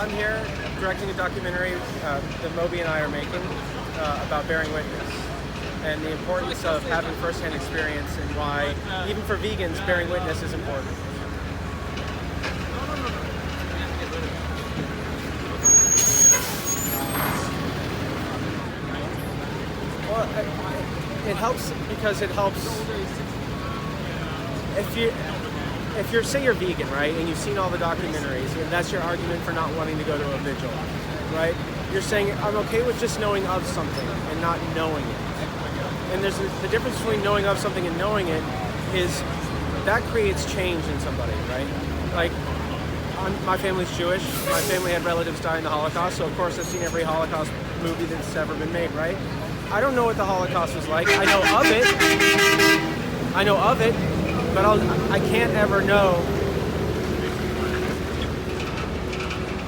I'm here directing a documentary that Moby and I are making about bearing witness and the importance of having first-hand experience and why, even for vegans, bearing witness is important. Well, it helps because it helps if you're, say you're vegan, right, and you've seen all the documentaries, and that's your argument for not wanting to go to a vigil, right? You're saying, I'm okay with just knowing of something and not knowing it. And there's the difference between knowing of something and knowing it is that creates change in somebody, right? Like, my family's Jewish. My family had relatives die in the Holocaust, so of course I've seen every Holocaust movie that's ever been made, right? I don't know what the Holocaust was like. I know of it, but I can't ever know,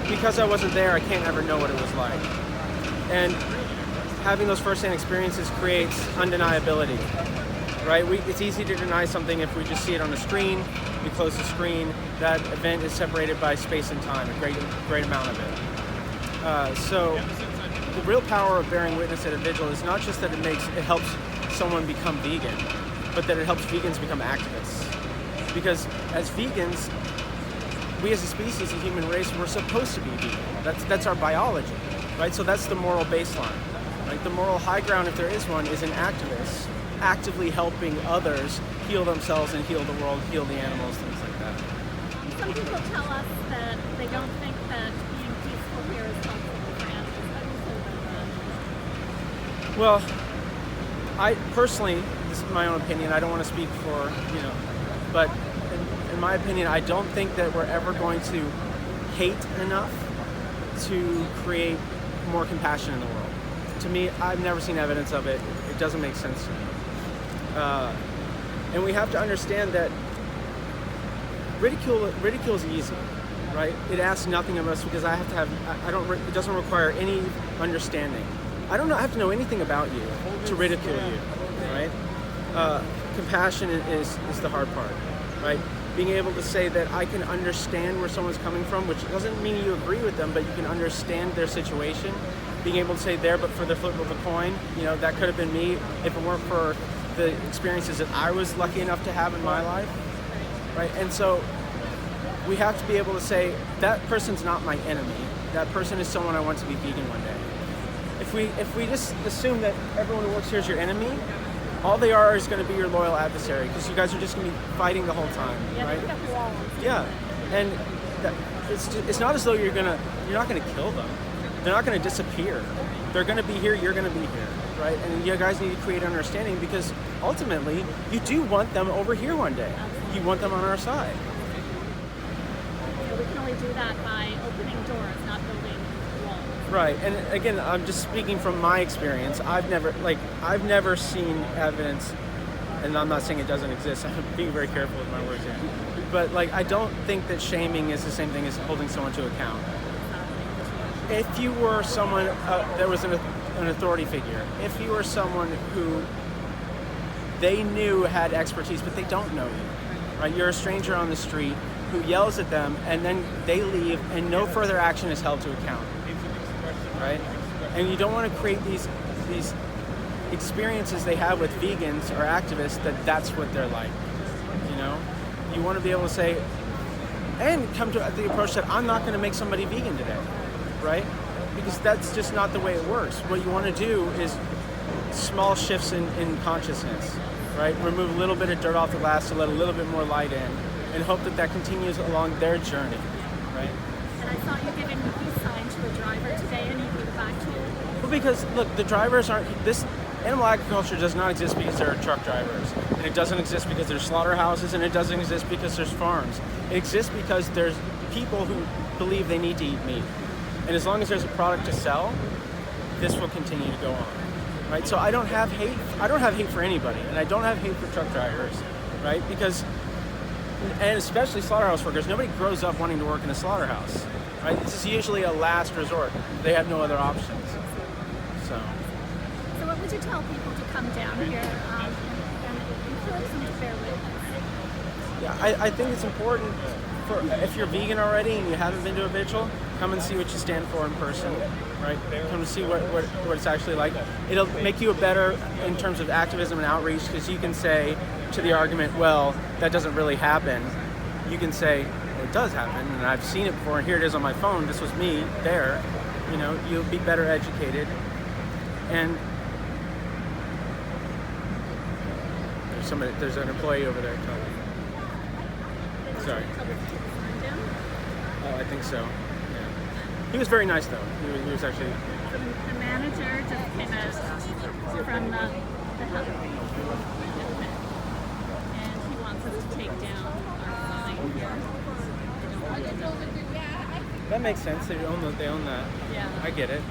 because I wasn't there, I can't ever know what it was like. And having those first-hand experiences creates undeniability, right? It's easy to deny something if we just see it on the screen, we close the screen, that event is separated by space and time, a great amount of it. So the real power of bearing witness at a vigil is not just that it helps someone become vegan, but that it helps vegans become activists. Because as vegans, we as a species, a human race, we're supposed to be vegan. That's our biology, right? So that's the moral baseline. Right? The moral high ground, if there is one, is an activist actively helping others heal themselves and heal the world, heal the animals, things like that. Some people tell us that they don't think that being peaceful here is helpful for animals. How do you feel about that? Well, I personally, this is my own opinion, I don't want to speak for, but in my opinion, I don't think that we're ever going to hate enough to create more compassion in the world. To me, I've never seen evidence of it. It doesn't make sense to me. And we have to understand that ridicule is easy, right? It asks nothing of us because it doesn't require any understanding. I have to know anything about you to ridicule you, right? Compassion is the hard part, right? Being able to say that I can understand where someone's coming from, which doesn't mean you agree with them, but you can understand their situation. Being able to say there, but for the flip of a coin, that could have been me if it weren't for the experiences that I was lucky enough to have in my life, right? And so we have to be able to say, that person's not my enemy. That person is someone I want to be vegan one day. If we just assume that everyone who works here is your enemy, all they are is going to be your loyal adversary, because you guys are just going to be fighting the whole time, right? Yeah, and it's not as though you're not going to kill them. They're not going to disappear. They're going to be here. You're going to be here, right? And you guys need to create understanding, because ultimately you do want them over here one day. You want them on our side. So we can only do that by opening doors, not building walls. Right, and again, I'm just speaking from my experience. I've never seen evidence, and I'm not saying it doesn't exist. I'm being very careful with my words here. But I don't think that shaming is the same thing as holding someone to account. If you were someone that was an authority figure, if you were someone who they knew had expertise, but they don't know you, right? You're a stranger on the street who yells at them, and then they leave, and no further action is held to account. Right? And you don't want to create these experiences they have with vegans or activists that's what they're like. You want to be able to say, and come to the approach that I'm not going to make somebody vegan today, right? Because that's just not the way it works. What you want to do is small shifts in consciousness, right? Remove a little bit of dirt off the glass to let a little bit more light in, and hope that continues along their journey, right? And I saw you giving a peace sign to a driver today, and you gave it back to him. Well, because look, the drivers aren't. This animal agriculture does not exist because there are truck drivers, and it doesn't exist because there's slaughterhouses, and it doesn't exist because there's farms. It exists because there's people who believe they need to eat meat, and as long as there's a product to sell, this will continue to go on, right? So I don't have hate. I don't have hate for anybody, and I don't have hate for truck drivers, right? Because, and especially slaughterhouse workers, nobody grows up wanting to work in a slaughterhouse, right? This is usually a last resort. They have no other options. So what would you tell people to come down here and encourage them to bear witness? Yeah, I think it's important for if you're vegan already and you haven't been to a vigil, come and see what you stand for in person, right? Come to see what it's actually like. It'll make you a better in terms of activism and outreach because you can say to the argument, well, that doesn't really happen. You can say, well, it does happen, and I've seen it before, and here it is on my phone. This was me there. You know, you'll be better educated. And there's an employee over there. Sorry. Oh, I think so. Yeah. He was very nice, though. He was actually. The manager just came out from the hub, and he wants us to take down our sign here. That makes sense. They own that. Yeah. I get it.